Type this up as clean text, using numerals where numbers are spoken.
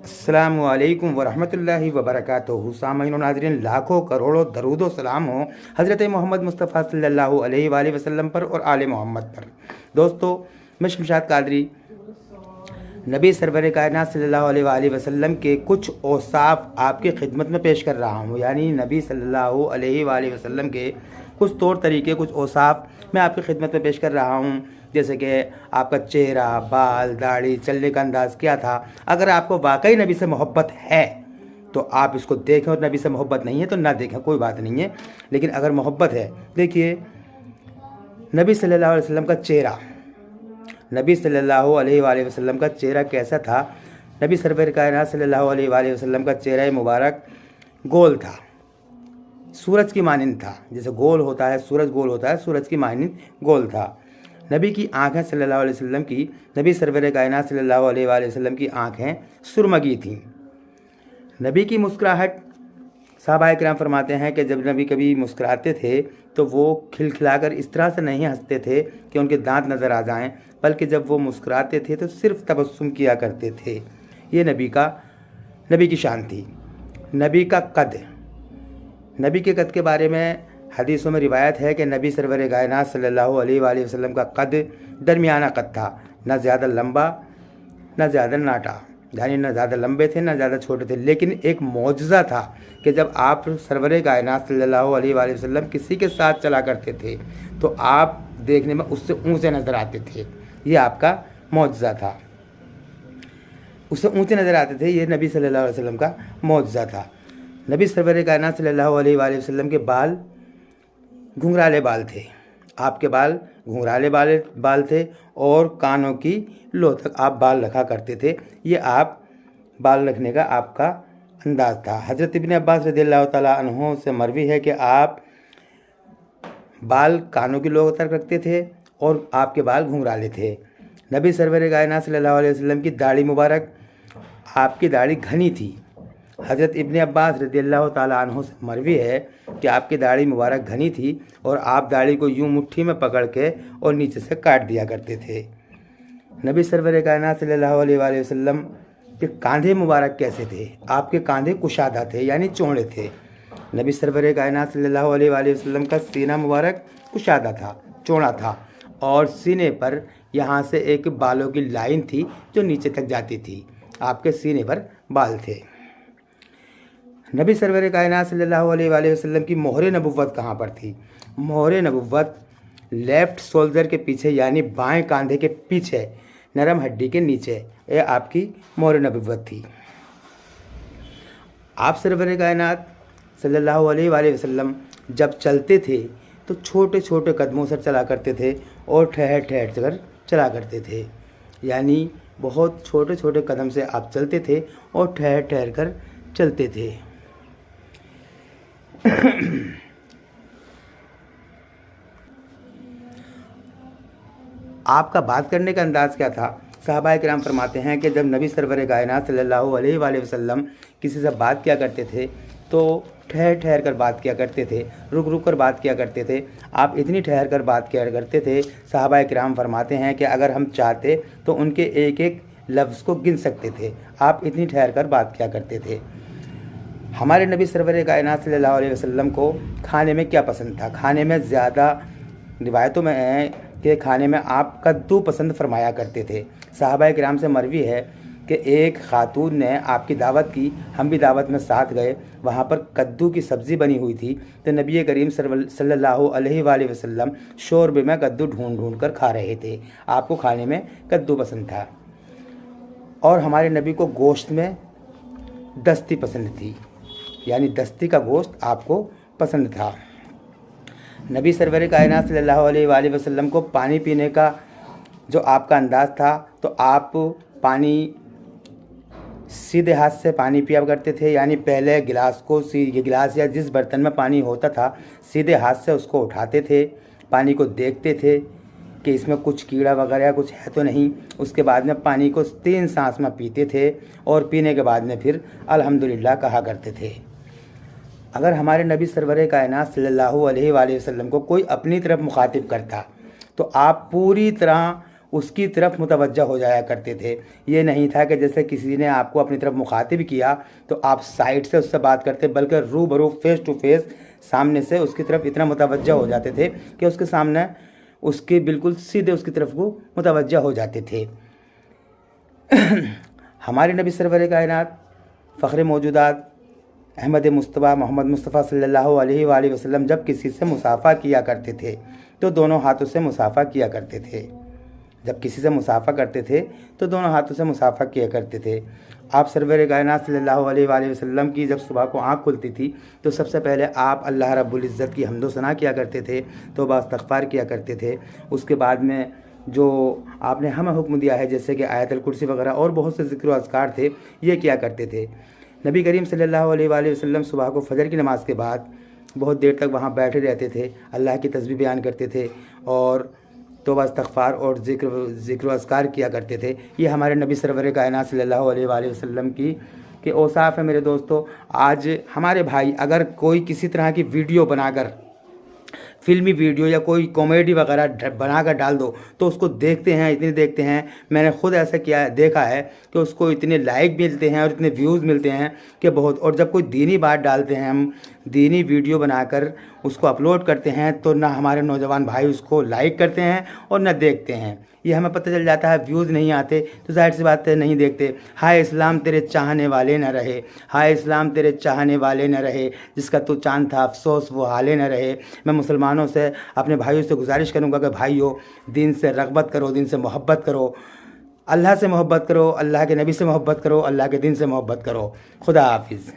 अस्सलामु अलैकुम वरहमतुल्लाहि वबरकातुहू। सामईन व नाज़रीन, लाखों करोड़ों दरूदो सलाम हो हज़रत मोहम्मद मुस्तफ़ा सल्लल्लाहु अलैहि वसल्लम पर और आले मोहम्मद पर। दोस्तों, मैं शमशाद कादरी नबी सरवर कायनात सल्लल्लाहु अलैहि वसल्लम के कुछ औसाफ आपकी खिदमत में पेश कर रहा हूँ। यानी नबी सल्लल्लाहु अलैहि वसल्लम के कुछ तौर तरीके, कुछ औसाफ मैं आपकी खिदमत में पेश कर रहा हूँ। जैसे कि आपका चेहरा, बाल, दाढ़ी, चलने का अंदाज़ क्या था। अगर आपको वाकई नबी से मोहब्बत है तो आप इसको देखें, और नबी से मोहब्बत नहीं है तो ना देखें, कोई बात नहीं है। लेकिन अगर मोहब्बत है, देखिए नबी सल्लल्लाहु अलैहि वसल्लम का चेहरा, नबी सल्लल्लाहु अलैहि वसल्लम का चेहरा कैसा था। नबी सरवर कायनात सल्लल्लाहु अलैहि वसल्लम का चेहरा मुबारक गोल था, सूरज की मानिंद था। जैसे गोल होता है सूरज, गोल होता है, सूरज की मानिंद गोल था। नबी की आँखें सल्लल्लाहु अलैहि वसल्लम की, नबी सरवर कायनात सल्लल्लाहु अलैहि वसल्लम की आँखें सुरमगी थीं। नबी की मुस्कुराहट, सहाबा किराम फरमाते हैं कि जब नबी कभी मुस्कुराते थे तो वो खिलखिलाकर इस तरह से नहीं हंसते थे कि उनके दांत नज़र आ जाएं, बल्कि जब वो मुस्कुराते थे तो सिर्फ तबस्सुम किया करते थे। ये नबी की शान थी। नबी का कद, नबी के कद के बारे में हदीसों में रिवायत है कि नबी सरवर कायनात सल्लल्लाहु अलैहि वसल्लम का कद दरमियाना कद था, न ज़्यादा लंबा न ज़्यादा नाटा, यानी न ज़्यादा लंबे थे न ज़्यादा छोटे थे। लेकिन एक मौजज़ा था कि जब आप सरवर कायनात सल्लल्लाहु अलैहि वसल्लम किसी के साथ चला करते थे तो आप देखने में उससे ऊंचे नज़र आते थे। ये आपका मौजज़ा था, उससे ऊंचे नज़र आते थे। ये नबी सल्लल्लाहु अलैहि वसल्लम का मौजज़ा था। नबी सरवर कायनात सल्लल्लाहु अलैहि वसल्लम के बाल घुंघराले बाल थे। आपके बाल घुंघराले बाल थे और कानों की लो तक आप बाल रखा करते थे। ये आप बाल रखने का आपका अंदाज़ था। हज़रत इब्न अब्बास रज़ियल्लाहु ताला अन्हु से मरवी है कि आप बाल कानों की लो तक रखते थे और आपके बाल घुंघराले थे। नबी सरवर कायनात सल्लल्लाहु अलैहि वसल्लम की दाढ़ी मुबारक, आपकी दाढ़ी घनी थी। हज़रत इब्न अब्बास रज़ियल्लाहु ताला अन्हु से मरवी है कि आपकी दाढ़ी मुबारक घनी थी और आप दाढ़ी को यूं मुट्ठी में पकड़ के और नीचे से काट दिया करते थे। नबी सरवर कायनात सल्लल्लाहु अलैहि वसल्लम के कांधे मुबारक कैसे थे। आपके कांधे कुशादा थे, यानी चौड़े थे। नबी सरवर कायनात सल्लल्लाहु अलैहि वसल्लम का सीना मुबारक कुशादा था, चौड़ा था, और सीने पर यहाँ से एक बालों की लाइन थी जो नीचे तक जाती थी। आपके सीने पर बाल थे। नबी सरवर कायनात सल्लल्लाहु अलैहि वसल्लम की मोहर नबुव्वत कहाँ पर थी। मोहर नबुव्वत लेफ़्ट शोल्डर के पीछे, यानी बाएं कांधे के पीछे नरम हड्डी के नीचे, ये आपकी मोहर नबुव्वत थी। आप सरवर कायनात सल्लल्लाहु अलैहि वसल्लम जब चलते थे तो छोटे छोटे कदमों से चला करते थे और ठहर ठहर कर चला करते थे। यानी बहुत छोटे छोटे कदम से आप चलते थे और ठहर ठहर कर चलते थे। आपका बात करने का अंदाज़ क्या था। सहाबा किराम फरमाते हैं कि जब नबी सरवर कायनात सल्लल्लाहु अलैहि वसल्लम किसी से बात किया करते थे तो ठहर ठहर कर बात किया करते थे, रुक रुक कर बात किया करते थे। आप इतनी ठहर कर बात किया करते थे, सहाबा किराम फरमाते हैं कि अगर हम चाहते तो उनके एक एक लफ्ज़ को गिन सकते थे। आप इतनी ठहर कर बात किया करते थे। हमारे नबी सरवर कायनात सल्लल्लाहु अलैहि वसल्लम को खाने में क्या पसंद था। खाने में ज़्यादा रिवायतों में है कि खाने में आप कद्दू पसंद फरमाया करते थे। सहाबा किराम से मरवी है कि एक खातून ने आपकी दावत की, हम भी दावत में साथ गए, वहाँ पर कद्दू की सब्ज़ी बनी हुई थी तो नबी करीम सल्लल्लाहु अलैहि वसल्लम शोरबे में कद्दू ढूंढ ढूंढ कर खा रहे थे। आपको खाने में कद्दू पसंद था। और हमारे नबी को गोश्त में दस्ती पसंद थी, यानी दस्ती का गोश्त आपको पसंद था। नबी सरवर कायनात सल्लल्लाहु अलैहि वसल्लम को पानी पीने का जो आपका अंदाज़ था, तो आप पानी सीधे हाथ से पानी पिया करते थे। यानी पहले गिलास को, ये गिलास या जिस बर्तन में पानी होता था, सीधे हाथ से उसको उठाते थे, पानी को देखते थे कि इसमें कुछ कीड़ा वगैरह कुछ है तो नहीं। उसके बाद में पानी को 3 सांस में पीते थे और पीने के बाद में फिर अल्हम्दुलिल्लाह कहा करते थे। अगर हमारे नबी सरवर कायनात सल्लल्लाहु अलैहि वसल्लम को कोई अपनी तरफ मुखातिब करता तो आप पूरी तरह उसकी तरफ मुतवज्जा हो जाया करते थे। ये नहीं था कि जैसे किसी ने आपको अपनी तरफ मुखातिब किया तो आप साइड से उससे बात करते, बल्कि रूबरू फेस टू फेस सामने से उसकी तरफ इतना मुतवज्जा हो जाते थे कि उसके सामने उसके बिल्कुल सीधे उसकी तरफ को मुतवज्जा हो जाते थे। हमारे नबी सरवर कायनात फ़ख्र मौजूदात अहमद मुस्तफ़ा मोहम्मद मुस्तफ़ा सल्लल्लाहु अलैहि वसल्लम जब किसी से मुसाफ़ा किया करते थे तो दोनों हाथों से मुसाफ़ा किया करते थे। जब किसी से मुसाफ़ा करते थे तो दोनों हाथों से मुसाफ़ा किया करते थे। आप सरवर कायनात सल्लल्लाहु अलैहि वसल्लम की जब सुबह को आँख खुलती थी तो सबसे पहले आप अल्लाह रब्बुल इज़्ज़त की हम्दो सना किया करते थे, तौबा इस्तग़फ़ार किया करते थे। उसके बाद में जो आपने हमें हुक्म दिया है जैसे कि आयतुल कुर्सी वगैरह और बहुत से ज़िक्र व अज़कार थे, ये किया करते थे। नबी करीम सल्लल्लाहु अलैहि वसल्लम सुबह को फ़जर की नमाज़ के बाद बहुत देर तक वहाँ बैठे रहते थे, अल्लाह की तस्बीह बयान करते थे और तौबा इस्तग़फ़ार और ज़िक्र व अज़कार किया करते थे। ये हमारे नबी सरवर कायनात सल्लल्लाहु अलैहि वसल्लम की के औसाफ़ है मेरे दोस्तों। आज हमारे भाई अगर कोई किसी तरह की वीडियो बनाकर, फिल्मी वीडियो या कोई कॉमेडी वगैरह बनाकर डाल दो तो उसको देखते हैं, इतने देखते हैं, मैंने खुद ऐसा किया देखा है कि उसको इतने लाइक मिलते हैं और इतने व्यूज़ मिलते हैं कि बहुत। और जब कोई दीनी बात डालते हैं, हम दीनी वीडियो बनाकर उसको अपलोड करते हैं तो ना हमारे नौजवान भाई उसको लाइक करते हैं और ना देखते हैं। ये हमें पता चल जाता है, व्यूज़ नहीं आते तो जाहिर सी बात है नहीं देखते। हाय इस्लाम तेरे चाहने वाले न रहे, हाय इस्लाम तेरे चाहने वाले न रहे, जिसका तो चांद था अफसोस वो हाले न रहे। मैं मुसलमानों से, अपने भाइयों से गुजारिश करूँगा कि भाइयों दीन से रग़बत करो, दीन से मोहब्बत करो, अल्लाह से मोहब्बत करो, अल्लाह के नबी से मोहब्बत करो, अल्लाह के दीन से मोहब्बत करो। खुदा हाफिज़।